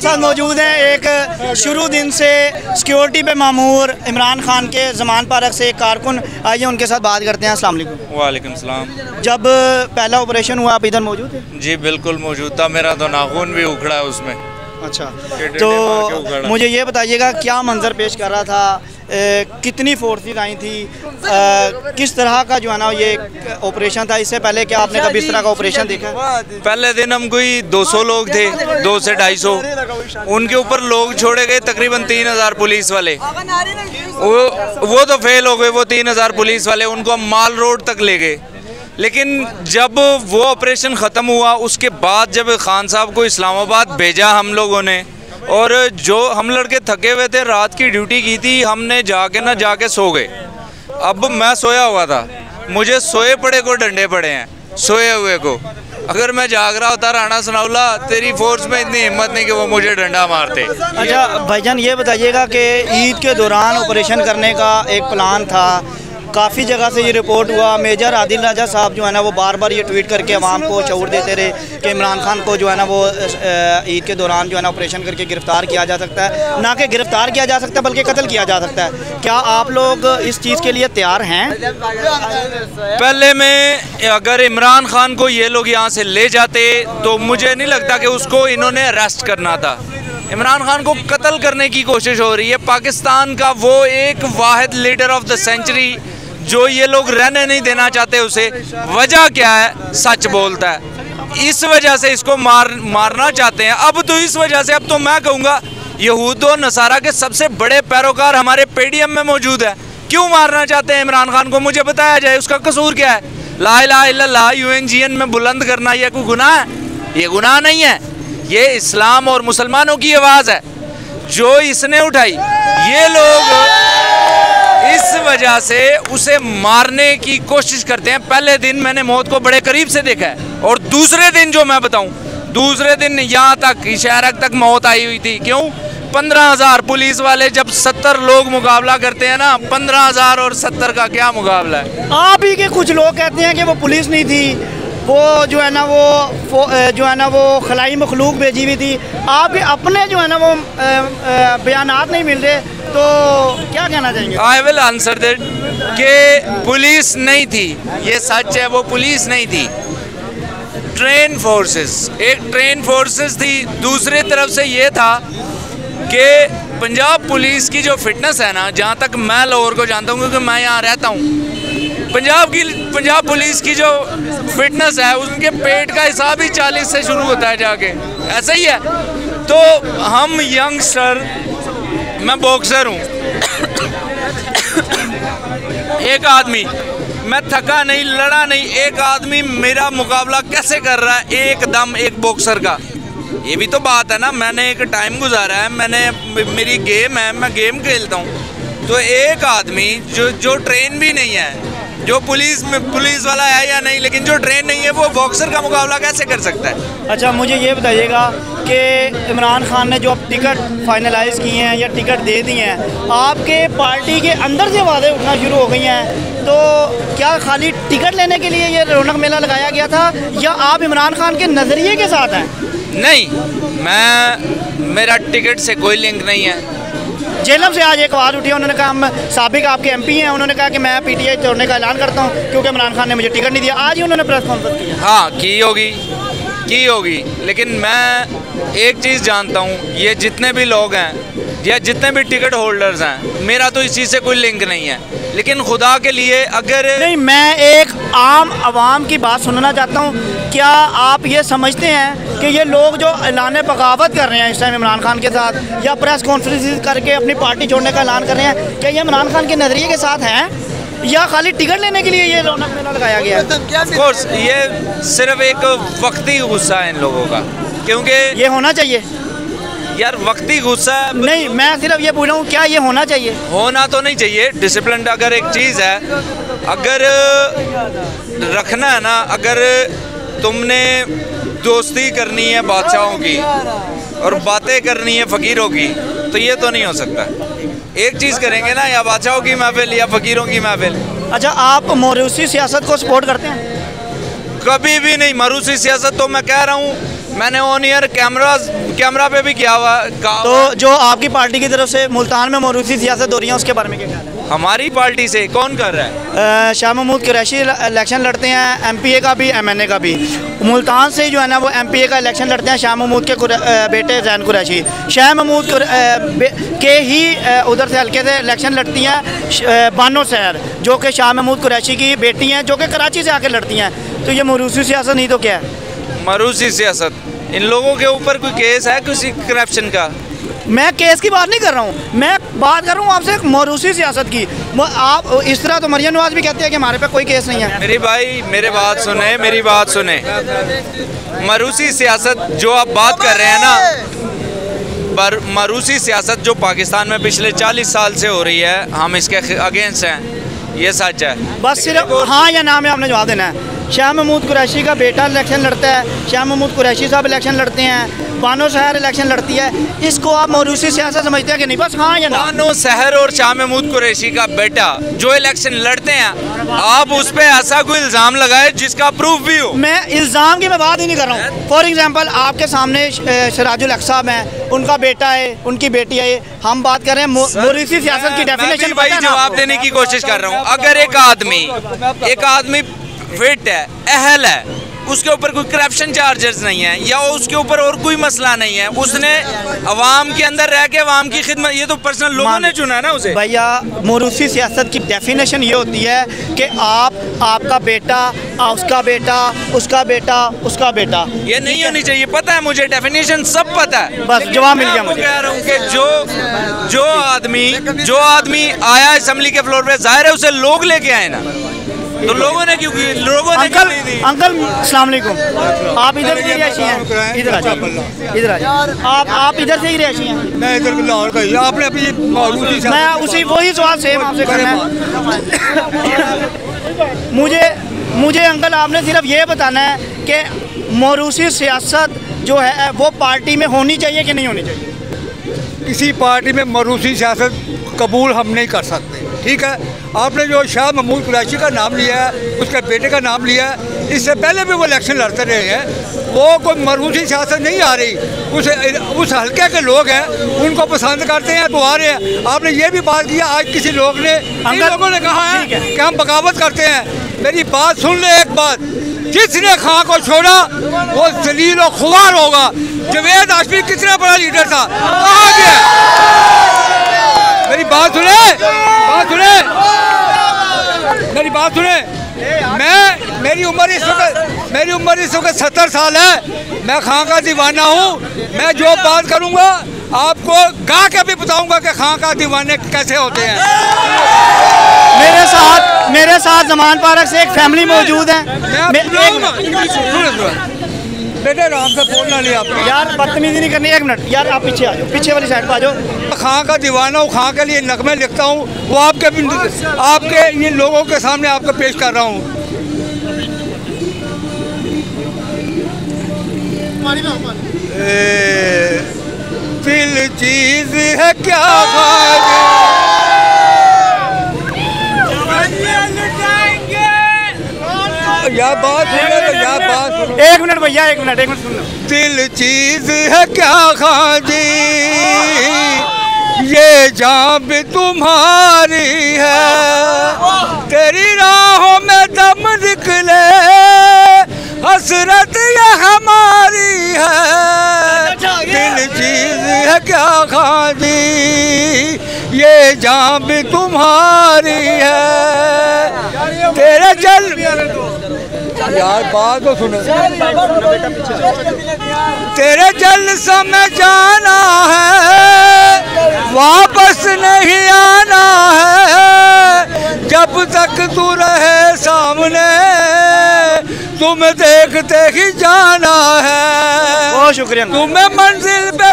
साथ मौजूद हैं एक शुरू दिन से सिक्योरिटी पे मामूर इमरान खान के ज़मान पार्क से एक कारकुन। आइए उनके साथ बात करते हैं। अस्सलाम वालेकुम। वालेकुम सलाम। जब पहला ऑपरेशन हुआ आप इधर मौजूद थे? जी बिल्कुल मौजूद था, मेरा तो नाखून भी उखड़ा है उसमें। अच्छा, तो मुझे ये बताइएगा क्या मंजर पेश कर रहा था, कितनी फोर्सेस आई थी, किस तरह का जो है ना ये ऑपरेशन था? इससे पहले क्या आपने कभी इस तरह का ऑपरेशन देखा? पहले दिन हम कोई 200 लोग थे, 2 से 250, उनके ऊपर लोग छोड़े गए तकरीबन 3000 पुलिस वाले। वो तो फेल हो गए, वो 3000 पुलिस वाले, उनको हम माल रोड तक ले गए। लेकिन जब वो ऑपरेशन ख़त्म हुआ उसके बाद जब खान साहब को इस्लामाबाद भेजा हम लोगों ने, और जो हम लड़के थके हुए थे, रात की ड्यूटी की थी, हमने जाके सो गए। अब मैं सोया हुआ था, मुझे सोए पड़े को डंडे पड़े हैं, सोए हुए को। अगर मैं जाग रहा होता राणा सनाउल्ला, तेरी फोर्स में इतनी हिम्मत नहीं कि वो मुझे डंडा मारते। अच्छा भाईजान, ये बताइएगा कि ईद के दौरान ऑपरेशन करने का एक प्लान था, काफ़ी जगह से ये रिपोर्ट हुआ, मेजर आदिल राजा साहब जो है ना वो बार बार ये ट्वीट करके अवाम को शऊर देते रहे कि इमरान खान को जो है ना वो ईद के दौरान जो है ना ऑपरेशन करके गिरफ़्तार किया जा सकता है, ना कि गिरफ़्तार किया जा सकता है बल्कि कत्ल किया जा सकता है। क्या आप लोग इस चीज़ के लिए तैयार हैं? पहले में अगर इमरान खान को ये लोग यहाँ से ले जाते तो मुझे नहीं लगता कि उसको इन्होंने अरेस्ट करना था। इमरान खान को कत्ल करने की कोशिश हो रही है। पाकिस्तान का वो एक वाहिद लीडर ऑफ द सेंचुरी जो ये लोग रहने नहीं देना चाहते, उसे वजह क्या है? सच बोलता है, इस वजह से इसको मारना चाहते हैं। अब तो इस वजह से, अब तो मैं कहूँगा यहूद और नसारा के सबसे बड़े पैरोकार हमारे पेडीएम में मौजूद है। क्यों मारना चाहते हैं इमरान खान को? मुझे बताया जाए, उसका कसूर क्या है? ला इलाहा इल्लल्लाह UNGN में बुलंद करना ये कोई गुनाह है? ये गुनाह नहीं है, ये इस्लाम और मुसलमानों की आवाज़ है जो इसने उठाई। ये लोग इस वजह से उसे मारने की कोशिश करते हैं। पहले दिन मैंने मौत को बड़े करीब से देखा है, और दूसरे दिन जो मैं बताऊं, दूसरे दिन यहाँ तक इशारक तक मौत आई हुई थी। क्यों? 15,000 पुलिस वाले जब 70 लोग मुकाबला करते हैं ना, 15,000 और 70 का क्या मुकाबला है? आप ही के कुछ लोग कहते हैं कि वो पुलिस नहीं थी, वो जो है ना वो खलाई मखलूक भेजी हुई थी। आपके अपने जो है ना वो बयानात नहीं मिल रहे, तो क्या कहना चाहेंगे? आई विल आंसर दैट कि पुलिस नहीं थी, ये सच है, वो पुलिस नहीं थी। ट्रेन फोर्सेस, एक ट्रेन फोर्सेस थी। दूसरी तरफ से ये था कि पंजाब पुलिस की जो फिटनेस है ना, जहाँ तक मैं लाहौर को जानता हूँ क्योंकि मैं यहाँ रहता हूँ, पंजाब पुलिस की जो फिटनेस है, उनके पेट का हिसाब ही 40 से शुरू होता है जाके, ऐसा ही है। तो हम यंगस्टर, मैं बॉक्सर हूँ, एक आदमी, मैं थका नहीं, लड़ा नहीं, एक आदमी मेरा मुकाबला कैसे कर रहा है एकदम एक बॉक्सर का? ये भी तो बात है ना। मैंने एक टाइम गुजारा है, मेरी गेम है, मैं गेम खेलता हूँ। तो एक आदमी जो ट्रेन भी नहीं है, जो पुलिस वाला है या नहीं, लेकिन जो ट्रेन नहीं है, वो बॉक्सर का मुकाबला कैसे कर सकता है? अच्छा, मुझे ये बताइएगा कि इमरान खान ने जो अब टिकट फाइनलाइज़ किए हैं या टिकट दे दिए हैं, आपके पार्टी के अंदर से आवाज़ें उठना शुरू हो गई हैं, तो क्या खाली टिकट लेने के लिए ये रौनक मेला लगाया गया था या आप इमरान खान के नज़रिए के साथ हैं? नहीं, मेरा टिकट से कोई लिंक नहीं है। जेलम से आज एक आवाज़ उठी है, उन्होंने कहा हम साबिक आपके MP हैं, उन्होंने कहा कि मैं PTI छोड़ने का ऐलान करता हूं क्योंकि इमरान खान ने मुझे टिकट नहीं दिया। आज ही उन्होंने प्रेस कॉन्फ्रेंस की। हाँ, की होगी, लेकिन मैं एक चीज़ जानता हूँ, ये जितने भी लोग हैं या जितने भी टिकट होल्डर्स हैं, मेरा तो इस चीज़ से कोई लिंक नहीं है। लेकिन खुदा के लिए अगर नहीं, मैं एक आम आवाम की बात सुनना चाहता हूँ। क्या आप ये समझते हैं कि ये लोग जो ऐलान बगावत कर रहे हैं इस टाइम इमरान खान के साथ, या प्रेस कॉन्फ्रेंस करके अपनी पार्टी छोड़ने का ऐलान कर रहे हैं, क्या ये इमरान खान के नज़रिए के साथ हैं या खाली टिकट लेने के लिए ये रौनक मेला लगाया गया है? ऑफ कोर्स ये सिर्फ एक वक्ती गुस्सा है इन लोगों का, क्योंकि ये होना चाहिए यार, वक्ती गुस्सा नहीं, मैं सिर्फ ये पूछ रहा हूँ क्या ये होना चाहिए? होना तो नहीं चाहिए। डिसिप्लिन अगर एक चीज़ है, अगर रखना है ना, अगर तुमने दोस्ती करनी है बादशाहों की और बातें करनी है फ़कीरों की, तो ये तो नहीं हो सकता। एक चीज़ करेंगे ना, या बादशाहों की महफिल या फ़कीरों की महफिल। अच्छा, आप मौरूसी सियासत को सपोर्ट करते हैं? कभी भी नहीं। मरूसी सियासत तो मैं कह रहा हूँ, मैंने ऑन ईयर कैमरा पे भी किया हुआ कहा। तो जो आपकी पार्टी की तरफ से मुल्तान में मौरूसी सियासत हो रही है उसके बारे में क्या ख्याल है? हमारी पार्टी से कौन कर रहा है? शाह महमूद कुरैशी इलेक्शन लड़ते हैं, MPA का भी MNA का भी। मुल्तान से जो है ना वो MPA का इलेक्शन लड़ते हैं शाह महमूद के बेटे जैन कुरैशी। शाह महमूद के ही उधर से हल्के से इलेक्शन लड़ती हैं बानो सैर, जो कि शाह महमूद कुरैशी की बेटी हैं, जो कि कराची से आकर लड़ती हैं। तो ये मौरूसी सियासत नहीं तो क्या है? मरूसी सियासत। इन लोगों के ऊपर कोई केस है किसी करप्शन का? मैं केस की बात नहीं कर रहा हूँ, मैं बात कर रहा हूँ आपसे मौरूसी सियासत की। आप इस तरह तो मरियम नवाज भी कहते हैं कि हमारे पे कोई केस नहीं है। मेरी भाई मेरी बात सुने। मरूसी सियासत जो आप बात कर रहे हैं ना, पर मरूसी सियासत जो पाकिस्तान में पिछले 40 साल से हो रही है, हम इसके अगेंस्ट हैं, ये सच है। बस सिर्फ हाँ या ना में आपने जवाब देना है। शाह महमूद कुरैशी का बेटा इलेक्शन लड़ता है, शाह महमूद कुरैशी साहब इलेक्शन लड़ते हैं, बानो सहर इलेक्शन लड़ती है। इसको आप मौरूसी सियासत समझते हैं कि नहीं? बस हाँ या ना। बानो सहर और शाह महमूद कुरैशी का बेटा जो इलेक्शन लड़ते हैं, आप उस पर ऐसा कोई इल्ज़ाम लगाए जिसका प्रूफ भी हो। मैं इल्ज़ाम की मैं बात ही नहीं कर रहा हूँ। फॉर एग्जाम्पल आपके सामने सिराजुल हक साहब हैं, उनका बेटा है, उनकी बेटी है। हम बात कर रहे हैं मौरूसी सियासत की डेफिनेशन। भाई जवाब देने की कोशिश कर रहा हूँ। अगर एक आदमी फिट है, अहल है, उसके ऊपर कोई करप्शन चार्जेस नहीं है या उसके ऊपर और कोई मसला नहीं है, उसने अवाम के अंदर रह के अवाम की खिदमत, ये तो पर्सनल लोगों ने चुना ना उसे। भैया मौरूसी सियासत की डेफिनेशन ये होती है कि आपका बेटा, उसका बेटा, उसका बेटा, उसका बेटा। ये नहीं होनी चाहिए। पता है मुझे, डेफिनेशन सब पता है। बस जवाब मिल गया मुझे। कह रहा हूँ कि जो आदमी आया असेंबली के फ्लोर पे, जाहिर है उसे लोग लेके आए ना, तो लोगों ने क्यों की? लोगों ने अंकल अस्सलाम वालेकुम, आप इधर से रिहायशी हैं? इधर आ जाइए, इधर आ जाइए। आप इधर से ही रिहायशी हैं? मैं इधर लाहौर का ही। आपने अभी मैं उसी वही सवाल सेम आपसे करना है। मुझे अंकल आपने सिर्फ ये बताना है कि मौरूसी सियासत जो है वो पार्टी में होनी चाहिए कि नहीं होनी चाहिए? किसी पार्टी में मरूसी सियासत कबूल हम नहीं कर सकते, ठीक है। आपने जो शाह महमूद कुरैशी का नाम लिया है, उसके बेटे का नाम लिया है, इससे पहले भी वो इलेक्शन लड़ते रहे हैं। वो कोई मरूसी सियासत नहीं आ रही, उस हल्के के लोग हैं, उनको पसंद करते हैं तो आ रहे हैं। आपने ये भी बात किया, आज किसी लोगों ने कहा है कि हम बगावत करते हैं। मेरी बात सुन ले एक बात, जिसने खां को छोड़ा वो जलील और खुवार होगा। जवेद हाशमी कितना बड़ा लीडर था, कहाँ गया? मेरी बात सुने, मेरी बात सुने। मेरी उम्र इस वक्त 70 साल है। मैं खां का दीवाना हूँ। मैं जो बात करूँगा आपको गा के भी बताऊँगा कि खां का दीवाने कैसे होते हैं। मेरे साथ जमान पार्क से एक फैमिली मौजूद है। बेटे आराम से बोलना लिया आपने। यार बदतमीजी नहीं करनी। एक मिनट यार, आप पीछे आ जाओ, पीछे वाली साइड पर आ जाओ। खां का दीवाना हूँ, खां के लिए नगमे लिखता हूँ, वो आपके ये लोगों के सामने आपको पेश कर रहा हूँ। दिल चीज है क्या यार बात एक मिनट भैया, एक मिनट सुन लो। दिल चीज है क्या खाजी, ये जान भी तुम्हारी है। तेरी राहों में दम निकले, हसरत ये हमारी है। दिल चीज है क्या खाजी, ये जान भी तुम्हारी है। तेरे जल यार बात तो सुनो। तेरे जलसा में जाना है, वापस नहीं आना है। जब तक तू रहे सामने, तुम देखते ही जाना है। बहुत शुक्रिया। तुम्हें मंजिल पे